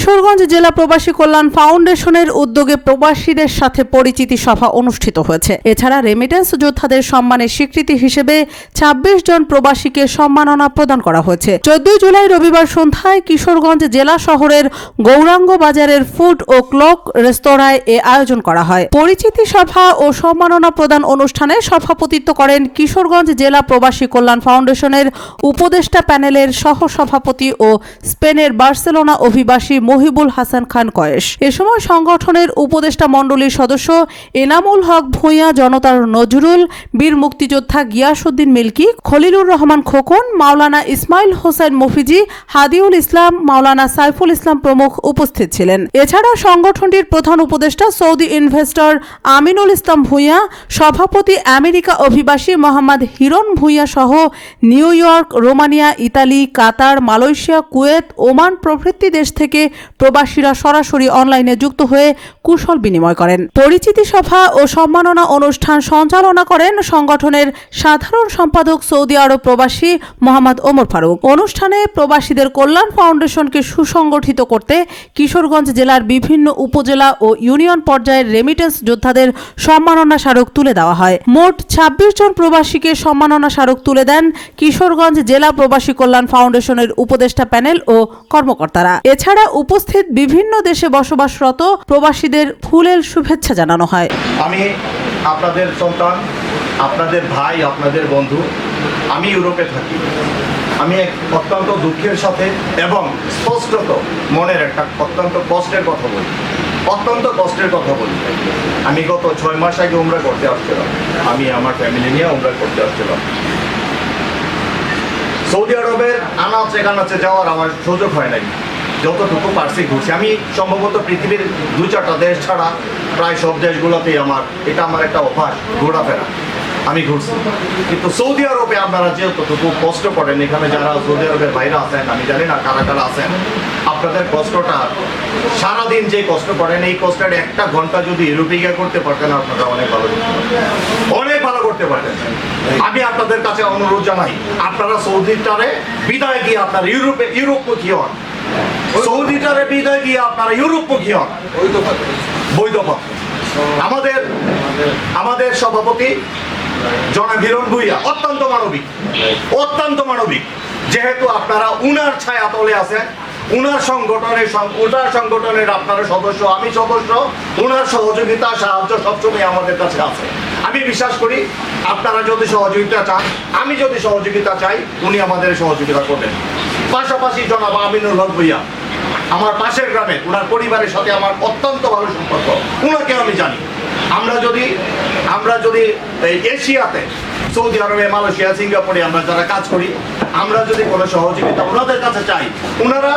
কিশোরগঞ্জ জেলা প্রবাসী কল্যাণ ফাউন্ডেশনের উদ্যোগে প্রবাসীদের সাথে পরিচিতি সভা অনুষ্ঠিত হয়েছে। এছাড়া রেমিটেন্স যোদ্ধাদের সম্মানের স্বীকৃতি হিসেবে ২৬ জন প্রবাসীকে সম্মাননা প্রদান করা হয়েছে। ১৪ জুলাই রবিবার সন্ধ্যায় কিশোরগঞ্জ জেলা শহরের গৌরাঙ্গ বাজারের ফুড ও ক্লক রেস্তোরাঁয় এ আয়োজন করা হয়। পরিচিতি সভা ও সম্মাননা প্রদান অনুষ্ঠানে সভাপতিত্ব করেন কিশোরগঞ্জ জেলা প্রবাসী কল্যাণ ফাউন্ডেশনের উপদেষ্টা প্যানেলের সহসভাপতি ও স্পেনের বার্সেলোনা অভিবাসী মহিবুল হাসান খান কয়েস। এ সময় সংগঠনের উপদেষ্টা মণ্ডলীর সদস্য এনামুল হক ভূঁইয়া, জনতার নজরুল, বীর মুক্তিযোদ্ধা গিয়াসউদ্দিন মিল্কি, খলিলুর রহমান খোকন, মাওলানা ইসমাইল হোসেন মফিজি, হাদিউল ইসলাম, মাওলানা সাইফুল ইসলাম প্রমুখ উপস্থিত ছিলেন। এছাড়া সংগঠনটির প্রধান উপদেষ্টা সৌদি ইনভেস্টর আমিনুল ইসলাম ভূঁইয়া, সভাপতি আমেরিকা অভিবাসী মোহাম্মদ হিরণ ভূঁইয়া সহ নিউ ইয়র্ক, রোমানিয়া, ইতালি, কাতার, মালয়েশিয়া, কুয়েত, ওমান প্রভৃতি দেশ থেকে প্রবাসীরা সরাসরি অনলাইনে যুক্ত হয়ে কুশল বিনিময় করেন। পরিচিতি সভা ও সম্মাননা অনুষ্ঠান সঞ্চালনা করেন সংগঠনের সাধারণ সম্পাদক সৌদি আরব প্রবাসী মোহাম্মদ ওমর ফারুক। অনুষ্ঠানে প্রবাসীদের কল্যাণ ফাউন্ডেশনকে সুসংগঠিত করতে কিশোরগঞ্জ জেলার বিভিন্ন উপজেলা ও ইউনিয়ন পর্যায়ের রেমিটেন্স যোদ্ধাদের সম্মাননা স্মারক তুলে দেওয়া হয়। মোট ২৬ জন প্রবাসীকে সম্মাননা স্মারক তুলে দেন কিশোরগঞ্জ জেলা প্রবাসী কল্যাণ ফাউন্ডেশনের উপদেষ্টা প্যানেল ও কর্মকর্তারা। এছাড়া উপস্থিত বিভিন্ন দেশে বসবাসরত প্রবাসীদের ফুলেল শুভেচ্ছা জানানো হয়। আমি আপনাদের সন্তান, আপনাদের ভাই, আপনাদের বন্ধু। আমি ইউরোপে থাকি। আমি এক অত্যন্ত দুঃখের সাথে এবং স্পষ্টত মনের একটা অত্যন্ত কষ্টের কথা বলি, আমি গত ৬ মাস আগে উমরা করতে আসছিলাম। আমি আমার ফ্যামিলি নিয়ে উমরা করতে আসছিলাম। সৌদি আরবের আনাচে যাওয়ার আমার সুযোগ হয় নাই। যতটুকু পারছি ঘুরছি। আমি সম্ভবত পৃথিবীর ২-৪টা দেশ ছাড়া প্রায় সব দেশগুলোতেই আমার একটা অভ্যাস, ঘোরাফেরা। আমি ঘুরছি। কিন্তু সৌদি আরবে আপনারা যেতটুকু কষ্ট করেন, এখানে যারা সৌদি আরবের বাইরে আছেন, আমি জানি না কারা কারা আছেন, আপনাদের কষ্টটা সারাদিন যে কষ্ট করেন, এই কষ্টের 1 ঘন্টা যদি ইউরোপে গিয়ে করতে পারতেন, আপনারা অনেক ভালো করতে পারতেন। আমি আপনাদের কাছে অনুরোধ জানাই, আপনারা সৌদিটারে বিদায় দিয়ে আপনারা ইউরোপমুখী হন। সৌদিটারে বিদায় দিয়ে আপনারা ইউরোপমুখী হন। বৈধ পথ। আমাদের সভাপতি জনাব হিরণ ভূঁইয়া অত্যন্ত মানবিক। যেহেতু আপনারা উনার ছায়া তলে আছেন, উনার সংগঠনের আপনারা সদস্য, আমি সদস্য, উনার সহযোগিতা, সাহায্য সবসময় আমাদের কাছে আছে। আমি বিশ্বাস করি আপনারা যদি সহযোগিতা চান, আমি যদি সহযোগিতা চাই, উনি আমাদের সহযোগিতা করবেন। পাশাপাশি জনাব আমিনুল হক ভূঁইয়া আমার পাশের গ্রামে, উনার পরিবারের সাথে আমার অত্যন্ত ভালো সম্পর্ক, উনাকে আমি জানি। আমরা যদি এশিয়াতে, সৌদি আরবে, মালয়েশিয়া, সিঙ্গাপুরে আমরা যারা কাজ করি, আমরা যদি কোনো সহযোগিতা ওনাদের কাছে চাই, ওনারা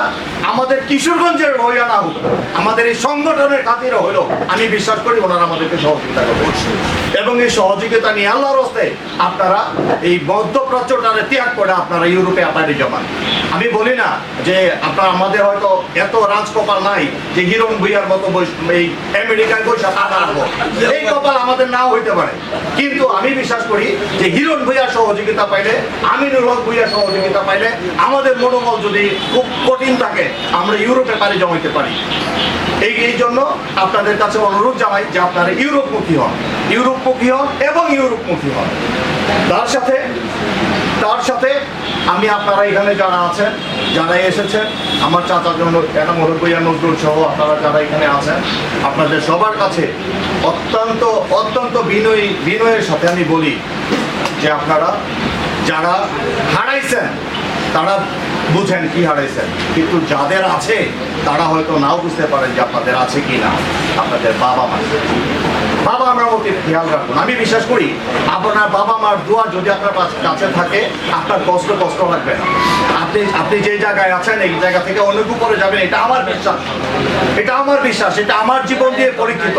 আমাদের কিশোরগঞ্জের হইয়া না হোক, আমাদের এই সংগঠনের খাতিরে হইল, আমি বিশ্বাস করি ওনারা আমাদেরকে সহযোগিতা করবেন। এবং এই সহযোগিতা নিয়ে আল্লাহর হস্তে আপনারা এই মধ্যপ্রাচ্যটারে ত্যাগ করে আপনারা ইউরোপে আপনাদের জমান। আমি বলি না যে আমাদের হয়তো এত রাজকপাল নাই যে হিরণ ভূঁইয়ার মতো এই আমেরিকায় বৈশাখ আনবো, এই কপাল আমাদের নাও হইতে পারে। কিন্তু আমি বিশ্বাস করি যে হিরণ ভূঁইয়ার সহযোগিতা পাইলে, আমিনুল হক ভূঁইয়ার সহযোগিতা পাইলে, আমাদের মনোবল যদি খুব কঠিন থাকে, আমরা ইউরোপে পাড়ি জমাইতে পারি। এই জন্য আপনাদের কাছে অনুরোধ জানাই যে আপনারা ইউরোপমুখী হন এবং ইউরোপমুখী হন। তার সাথে আমি আপনারা এখানে যারা আছেন, যারা এসেছেন, আমার চাচার জন্য এনামুল হক ভূঁইয়া, নজরুল সহ আপনারা যারা এখানে আছেন, আপনাদের সবার কাছে অত্যন্ত বিনয়ের সাথে আমি বলি যে আপনারা যারা হারাইছেন তারা বুঝেন কি হারাইছেন, কিন্তু যাদের আছে তারা হয়তো নাও বুঝতে পারেন যে আপনাদের আছে কি না। আপনাদের বাবা মার মধ্যে খেয়াল রাখুন। আমি বিশ্বাস করি আপনার বাবা মার দোয়া যদি আপনার কাছে থাকে, আপনার কষ্ট লাগবে না। আপনি যে জায়গায় আছেন, এই জায়গা থেকে অনেক উপরে যাবেন, এটা আমার বিশ্বাস, এটা আমার জীবন দিয়ে পরীক্ষিত।